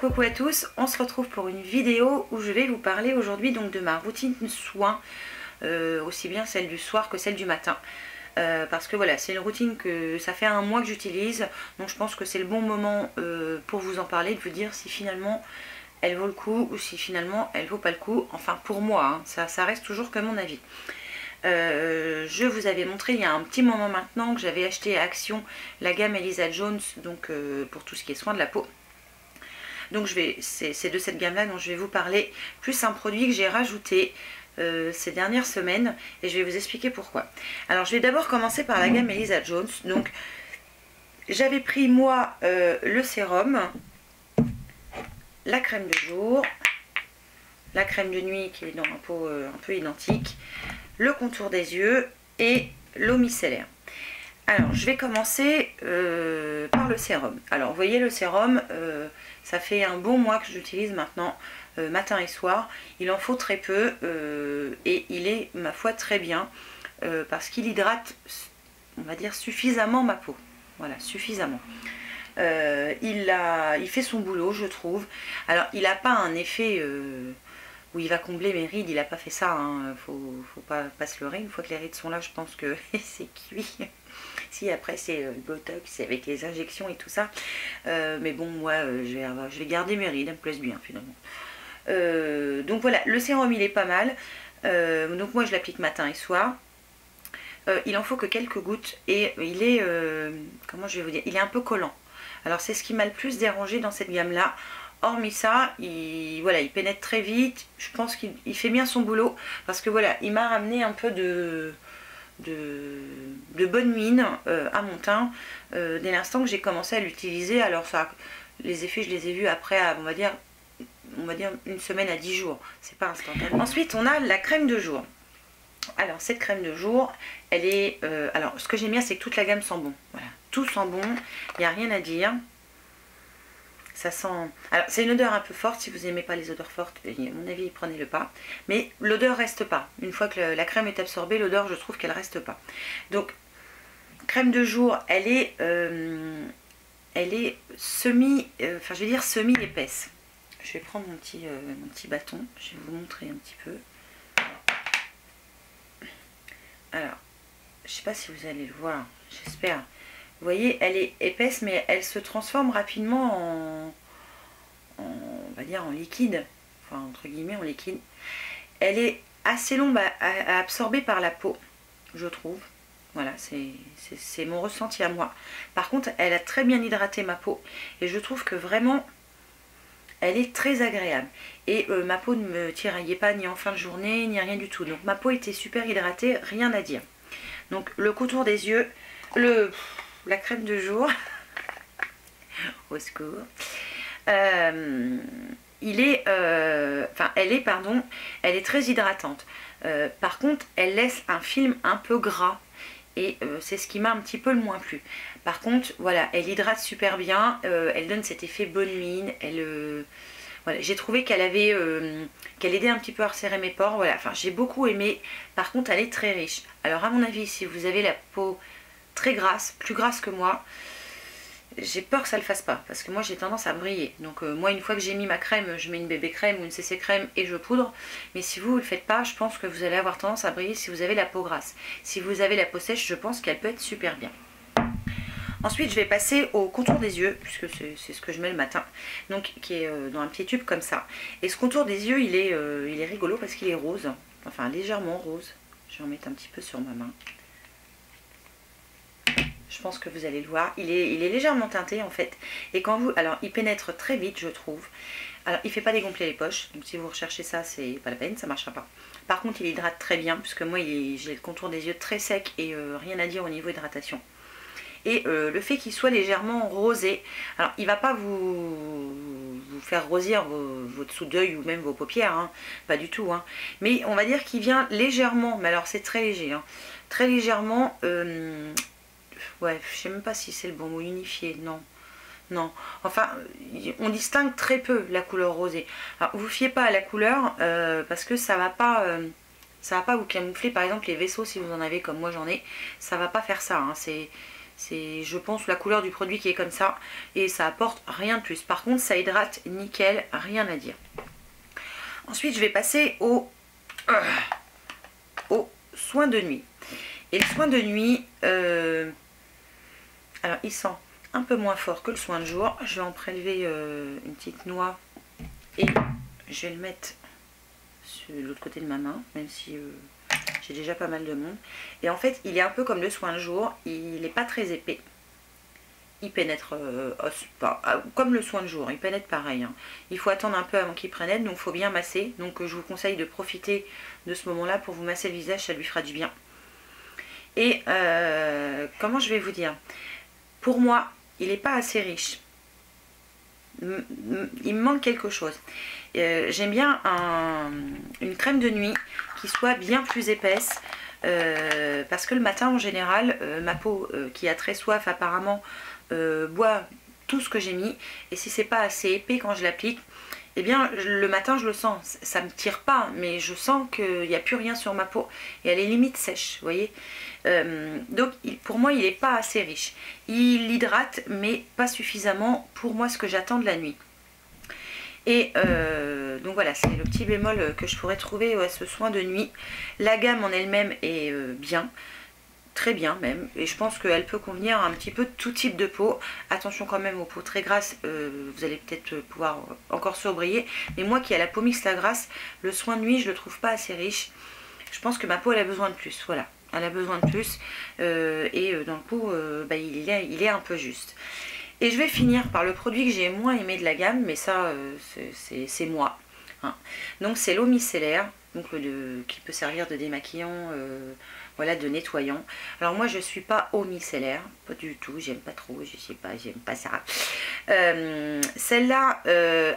coucou à tous, on se retrouve pour une vidéo où je vais vous parler aujourd'hui donc de ma routine soin, aussi bien celle du soir que celle du matin. Parce que voilà, c'est une routine que ça fait un mois que j'utilise, donc je pense que c'est le bon moment pour vous en parler, de vous dire si finalement elle vaut le coup ou si finalement elle vaut pas le coup. Enfin pour moi, hein, ça reste toujours que mon avis. Je vous avais montré il y a un petit moment maintenant que j'avais acheté à Action la gamme Elisa Jones, donc pour tout ce qui est soin de la peau. Donc c'est de cette gamme là dont je vais vous parler, plus un produit que j'ai rajouté ces dernières semaines, et je vais vous expliquer pourquoi. Alors je vais d'abord commencer par la gamme Elisa Jones. Donc j'avais pris moi le sérum, la crème de jour, la crème de nuit qui est dans un pot un peu identique, le contour des yeux et l'eau micellaire. Alors je vais commencer par le sérum. Alors vous voyez, le sérum, ça fait un bon mois que je l'utilise maintenant, matin et soir. Il en faut très peu et il est, ma foi, très bien parce qu'il hydrate, on va dire, suffisamment ma peau. Voilà, suffisamment. Il fait son boulot, je trouve. Alors il n'a pas un effet où il va combler mes rides, il n'a pas fait ça, hein. Faut pas se leurrer. Une fois que les rides sont là, je pense que c'est cuit. Si après c'est le botox, c'est avec les injections et tout ça. Mais bon, moi je vais garder mes rides, elles me plaisent bien finalement. Donc voilà, le sérum il est pas mal. Donc moi je l'applique matin et soir. Il en faut que quelques gouttes et il est, comment je vais vous dire, il est un peu collant. Alors c'est ce qui m'a le plus dérangé dans cette gamme là. Hormis ça, voilà, il pénètre très vite. Je pense qu'il fait bien son boulot parce que voilà, il m'a ramené un peu de bonne mine à mon teint dès l'instant que j'ai commencé à l'utiliser. Alors ça, les effets je les ai vus après, on va dire une semaine à 10 jours, c'est pas instantané. Ensuite on a la crème de jour. Alors cette crème de jour, elle est alors ce que j'aime bien, c'est que toute la gamme sent bon. Voilà, tout sent bon, il n'y a rien à dire. Ça sent... Alors c'est une odeur un peu forte, si vous n'aimez pas les odeurs fortes, à mon avis prenez le pas. Mais l'odeur reste pas. Une fois que la crème est absorbée, l'odeur je trouve qu'elle reste pas. Donc crème de jour, elle est semi, enfin je vais dire semi épaisse. Je vais prendre mon petit bâton, je vais vous montrer un petit peu. Alors, je sais pas si vous allez le voir, j'espère. Vous voyez, elle est épaisse, mais elle se transforme rapidement on va dire en liquide, enfin entre guillemets en liquide. Elle est assez longue à absorber par la peau, je trouve. Voilà, c'est mon ressenti à moi. Par contre, elle a très bien hydraté ma peau et je trouve que vraiment, elle est très agréable. Et ma peau ne me tiraillait pas ni en fin de journée, ni rien du tout. Donc ma peau était super hydratée, rien à dire. Donc le contour des yeux, la crème de jour, au secours, elle est très hydratante. Par contre, elle laisse un film un peu gras et c'est ce qui m'a un petit peu le moins plu. Par contre, voilà, elle hydrate super bien, elle donne cet effet bonne mine. Voilà, j'ai trouvé qu'elle aidait un petit peu à resserrer mes pores. Voilà, enfin j'ai beaucoup aimé. Par contre, elle est très riche. Alors à mon avis, si vous avez la peau très grasse, plus grasse que moi, j'ai peur que ça le fasse pas, parce que moi j'ai tendance à briller. Donc moi, une fois que j'ai mis ma crème, je mets une bébé crème ou une CC crème et je poudre. Mais si vous ne le faites pas, je pense que vous allez avoir tendance à briller si vous avez la peau grasse. Si vous avez la peau sèche, je pense qu'elle peut être super bien. Ensuite je vais passer au contour des yeux, puisque c'est ce que je mets le matin, donc qui est dans un petit tube comme ça. Et ce contour des yeux, il est rigolo parce qu'il est rose, enfin légèrement rose. Je vais en mettre un petit peu sur ma main. Je pense que vous allez le voir, il est légèrement teinté en fait. Et quand vous... Alors il pénètre très vite, je trouve. Alors il ne fait pas dégonfler les poches, donc si vous recherchez ça, c'est pas la peine, ça ne marchera pas. Par contre il hydrate très bien, puisque moi j'ai le contour des yeux très sec et rien à dire au niveau hydratation. Et le fait qu'il soit légèrement rosé, alors il va pas vous faire rosir votre dessous d'œil ou même vos paupières, hein, pas du tout, hein. Mais on va dire qu'il vient légèrement, mais alors c'est très léger, hein, très légèrement, ouais, je sais même pas si c'est le bon mot, unifié, non, enfin on distingue très peu la couleur rosée. Alors vous fiez pas à la couleur parce que ça va pas vous camoufler par exemple les vaisseaux, si vous en avez comme moi j'en ai, ça va pas faire ça, hein. C'est, je pense, la couleur du produit qui est comme ça. Et ça apporte rien de plus. Par contre, ça hydrate nickel, rien à dire. Ensuite, je vais passer au soin de nuit. Et le soin de nuit, alors il sent un peu moins fort que le soin de jour. Je vais en prélever une petite noix et je vais le mettre sur l'autre côté de ma main, même si j'ai déjà pas mal de monde. Et en fait, il est un peu comme le soin de jour, il n'est pas très épais. Il pénètre comme le soin de jour, il pénètre pareil. Hein. Il faut attendre un peu avant qu'il pénètre, donc il faut bien masser. Donc je vous conseille de profiter de ce moment-là pour vous masser le visage, ça lui fera du bien. Et comment je vais vous dire? Pour moi, il n'est pas assez riche. Il me manque quelque chose. J'aime bien une crème de nuit qui soit bien plus épaisse. Parce que le matin en général, ma peau qui a très soif apparemment boit tout ce que j'ai mis. Et si c'est pas assez épais quand je l'applique, eh bien le matin je le sens. Ça me tire pas, mais je sens qu'il n'y a plus rien sur ma peau. Et elle est limite sèche, vous voyez. Donc pour moi il n'est pas assez riche. Il hydrate mais pas suffisamment pour moi ce que j'attends de la nuit. Et donc voilà, c'est le petit bémol que je pourrais trouver à ce soin de nuit. La gamme en elle-même est bien, très bien même, et je pense qu'elle peut convenir à un petit peu de tout type de peau. Attention quand même aux peaux très grasses, vous allez peut-être pouvoir encore surbriller, mais moi qui ai la peau mixte à grasse, le soin de nuit je le trouve pas assez riche. Je pense que ma peau elle a besoin de plus, voilà, elle a besoin de plus, et dans le coup il est un peu juste. Et je vais finir par le produit que j'ai moins aimé de la gamme, mais ça c'est moi. Hein. Donc c'est l'eau micellaire, donc qui peut servir de démaquillant, voilà, de nettoyant. Alors moi je suis pas eau micellaire, pas du tout, j'aime pas trop, je sais pas, j'aime pas ça. Celle-là,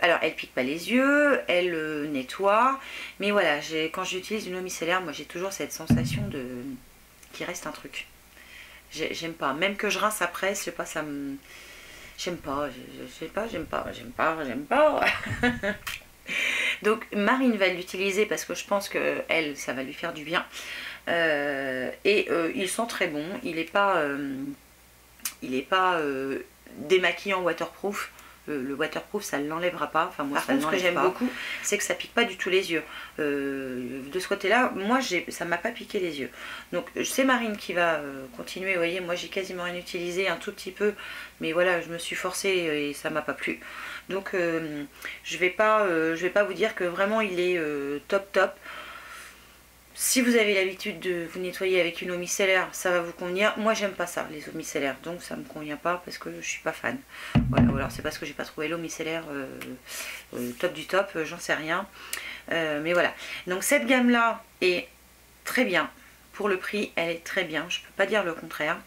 alors elle pique pas les yeux, elle nettoie, mais voilà, quand j'utilise une eau micellaire, moi j'ai toujours cette sensation de qu'il reste un truc. J'aime pas, même que je rince après, je sais pas, ça me... J'aime pas, j'aime pas. Donc Marine va l'utiliser parce que je pense que elle, ça va lui faire du bien. Il sent très bon. Il n'est pas démaquillant waterproof. Le waterproof ça ne l'enlèvera pas. Enfin moi, ce que j'aime beaucoup, c'est que ça pique pas du tout les yeux. De ce côté-là, moi ça m'a pas piqué les yeux. Donc c'est Marine qui va continuer. Vous voyez, moi j'ai quasiment rien utilisé, un tout petit peu, mais voilà, je me suis forcée et ça m'a pas plu. Donc je vais pas vous dire que vraiment il est top. Si vous avez l'habitude de vous nettoyer avec une eau micellaire, ça va vous convenir. Moi, j'aime pas ça, les eaux micellaires. Donc, ça me convient pas parce que je suis pas fan. Voilà, ou alors c'est parce que j'ai pas trouvé l'eau micellaire top du top, j'en sais rien. Mais voilà. Donc, cette gamme-là est très bien. Pour le prix, elle est très bien. Je peux pas dire le contraire.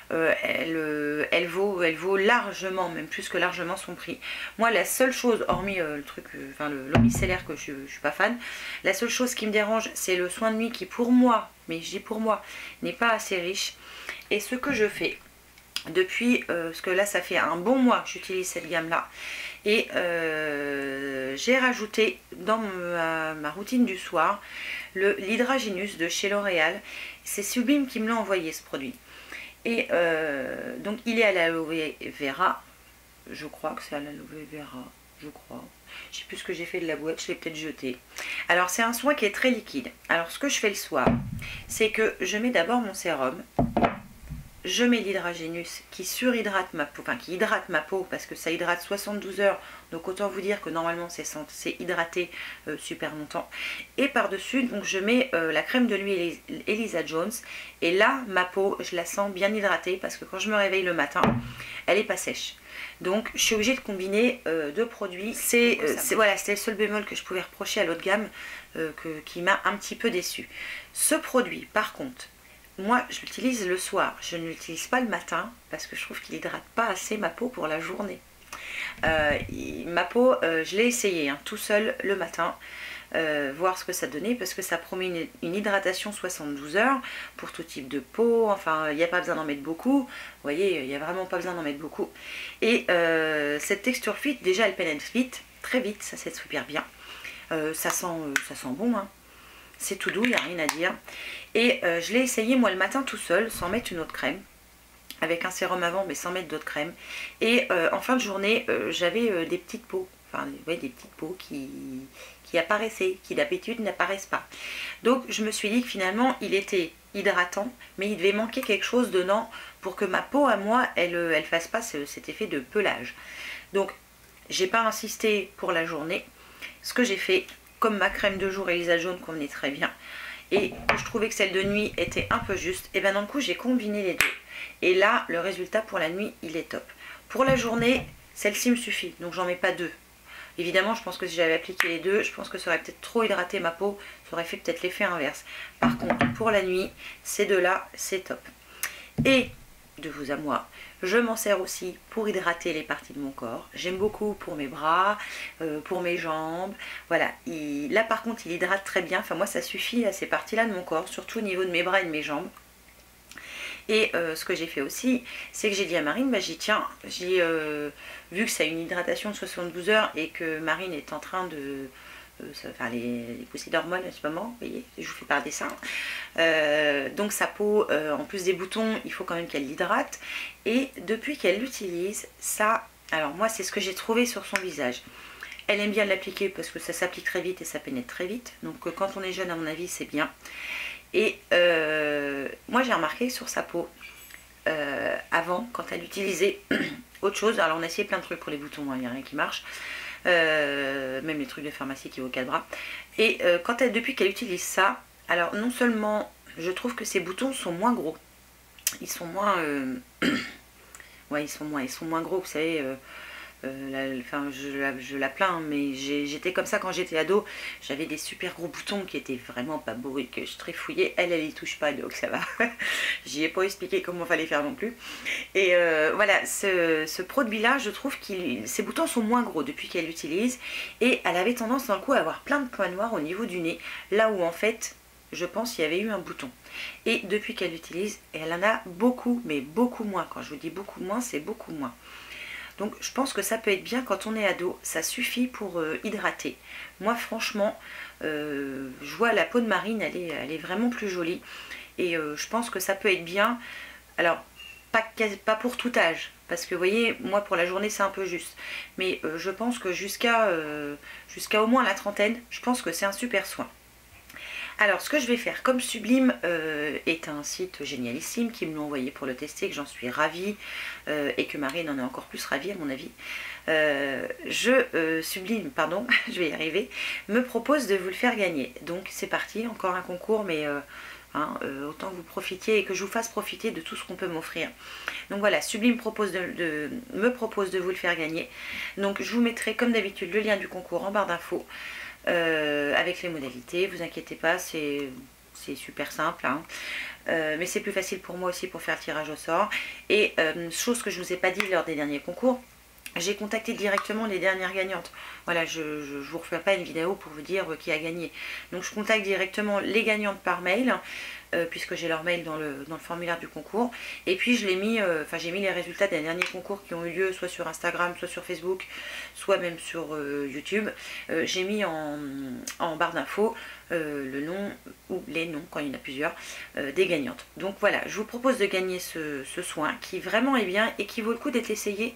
Elle vaut largement, même plus que largement son prix. Moi la seule chose, hormis le truc, l'eau micellaire que je suis pas fan, la seule chose qui me dérange c'est le soin de nuit qui pour moi, mais je dis pour moi, n'est pas assez riche. Et ce que je fais depuis, parce que là ça fait un bon mois que j'utilise cette gamme là, et j'ai rajouté dans ma routine du soir l'Hydragénus de chez L'Oréal. C'est Sublime qui me l'a envoyé ce produit. Et donc il est à l'aloe vera, je crois que c'est à l'aloe vera, je crois. Je sais plus ce que j'ai fait de la boîte, je l'ai peut-être jeté. Alors c'est un soin qui est très liquide. Alors ce que je fais le soir, c'est que je mets d'abord mon sérum. Je mets l'Hydragénus qui surhydrate ma peau, enfin qui hydrate ma peau parce que ça hydrate 72 heures. Donc autant vous dire que normalement c'est hydraté super longtemps. Et par-dessus, donc je mets la crème de nuit Elisa Jones. Et là, ma peau, je la sens bien hydratée parce que quand je me réveille le matin, elle n'est pas sèche. Donc je suis obligée de combiner deux produits. Voilà, c'était le seul bémol que je pouvais reprocher à l'autre gamme qui m'a un petit peu déçue. Ce produit, par contre, moi je l'utilise le soir, je ne l'utilise pas le matin parce que je trouve qu'il hydrate pas assez ma peau pour la journée. Ma peau, je l'ai essayé tout seul le matin, voir ce que ça donnait parce que ça promet une hydratation 72 heures pour tout type de peau. Enfin il n'y a pas besoin d'en mettre beaucoup, vous voyez, il n'y a vraiment pas besoin d'en mettre beaucoup. Et cette texture fit, déjà elle pénètre vite, très vite, ça c'est super bien. Ça sent bon, hein. C'est tout doux, il n'y a rien à dire. Et je l'ai essayé moi le matin tout seul, sans mettre une autre crème. avec un sérum avant mais sans mettre d'autres crèmes. Et en fin de journée, j'avais des petites peaux, enfin ouais, des petites peaux qui apparaissaient, qui d'habitude n'apparaissent pas. Donc je me suis dit que finalement il était hydratant, mais il devait manquer quelque chose dedans pour que ma peau à moi, elle fasse pas cet effet de pelage. Donc j'ai pas insisté pour la journée. Ce que j'ai fait, comme ma crème de jour Elisa Jaune convenait très bien, et je trouvais que celle de nuit était un peu juste, et bien d'un coup j'ai combiné les deux. Et là, le résultat pour la nuit, il est top. Pour la journée, celle-ci me suffit, donc j'en mets pas deux. Évidemment, je pense que si j'avais appliqué les deux, je pense que ça aurait peut-être trop hydraté ma peau, ça aurait fait peut-être l'effet inverse. Par contre, pour la nuit, ces deux-là, c'est top. Et, de vous à moi, je m'en sers aussi pour hydrater les parties de mon corps. J'aime beaucoup pour mes bras, pour mes jambes. Voilà, là par contre, il hydrate très bien. Enfin, moi, ça suffit à ces parties-là de mon corps, surtout au niveau de mes bras et de mes jambes. Et ce que j'ai fait aussi, c'est que j'ai dit à Marine, bah, vu que ça a une hydratation de 72 heures et que Marine est en train de... enfin, les poussées d'hormones en ce moment, vous voyez, je vous fais par dessin. Donc sa peau, en plus des boutons, il faut quand même qu'elle l'hydrate. Et depuis qu'elle l'utilise, ça... Alors moi, c'est ce que j'ai trouvé sur son visage. Elle aime bien l'appliquer parce que ça s'applique très vite et ça pénètre très vite. Donc quand on est jeune, à mon avis, c'est bien. Et moi j'ai remarqué sur sa peau, avant, quand elle utilisait autre chose, alors on a essayé plein de trucs pour les boutons, il n'y a rien qui marche, même les trucs de pharmacie qui vaut 4 bras, et depuis qu'elle utilise ça, alors non seulement je trouve que ses boutons sont moins gros, ils sont moins, ouais, ils sont moins gros, vous savez, enfin, je la plains, mais j'étais comme ça quand j'étais ado. J'avais des super gros boutons qui étaient vraiment pas beaux et que je trifouillais. Elle y touche pas, donc ça va. J'y ai pas expliqué comment fallait faire non plus. Et voilà, ce produit-là, je trouve que ses boutons sont moins gros depuis qu'elle l'utilise. Et elle avait tendance d'un coup à avoir plein de points noirs au niveau du nez, là où en fait, je pense, il y avait eu un bouton. Et depuis qu'elle l'utilise, elle en a beaucoup, mais beaucoup moins. Quand je vous dis beaucoup moins, c'est beaucoup moins. Donc je pense que ça peut être bien quand on est ado, ça suffit pour hydrater. Moi franchement, je vois la peau de Marine, elle est vraiment plus jolie. Et je pense que ça peut être bien, alors pas pour tout âge, parce que vous voyez, moi pour la journée c'est un peu juste. Mais je pense que jusqu'à au moins la trentaine, je pense que c'est un super soin. Alors ce que je vais faire, comme Sublime est un site génialissime qui me l'ont envoyé pour le tester, que j'en suis ravie et que Marine en est encore plus ravie à mon avis, Sublime, pardon, je vais y arriver, me propose de vous le faire gagner. Donc c'est parti, encore un concours, mais autant que vous profitiez et que je vous fasse profiter de tout ce qu'on peut m'offrir. Donc voilà, Sublime me propose de vous le faire gagner. Donc je vous mettrai comme d'habitude le lien du concours en barre d'infos. Avec les modalités, vous inquiétez pas, c'est super simple, hein. Mais c'est plus facile pour moi aussi pour faire le tirage au sort. Et chose que je ne vous ai pas dit lors des derniers concours, j'ai contacté directement les dernières gagnantes. Voilà, je ne vous refais pas une vidéo pour vous dire qui a gagné. Donc je contacte directement les gagnantes par mail, puisque j'ai leur mail dans le formulaire du concours. Et puis je l'ai mis, j'ai mis les résultats des derniers concours qui ont eu lieu, soit sur Instagram, soit sur Facebook, soit même sur YouTube. J'ai mis en barre d'infos le nom ou les noms, quand il y en a plusieurs, des gagnantes. Donc voilà, je vous propose de gagner ce soin qui vraiment est bien et qui vaut le coup d'être essayé.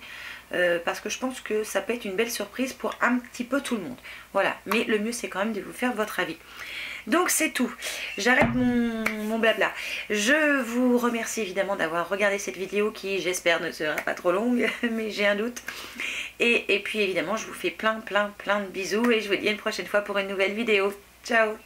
Parce que je pense que ça peut être une belle surprise pour un petit peu tout le monde. Voilà, mais le mieux c'est quand même de vous faire votre avis. Donc c'est tout, j'arrête mon blabla. Je vous remercie évidemment d'avoir regardé cette vidéo qui j'espère ne sera pas trop longue, mais j'ai un doute. Et puis évidemment je vous fais plein de bisous et je vous dis à une prochaine fois pour une nouvelle vidéo. Ciao!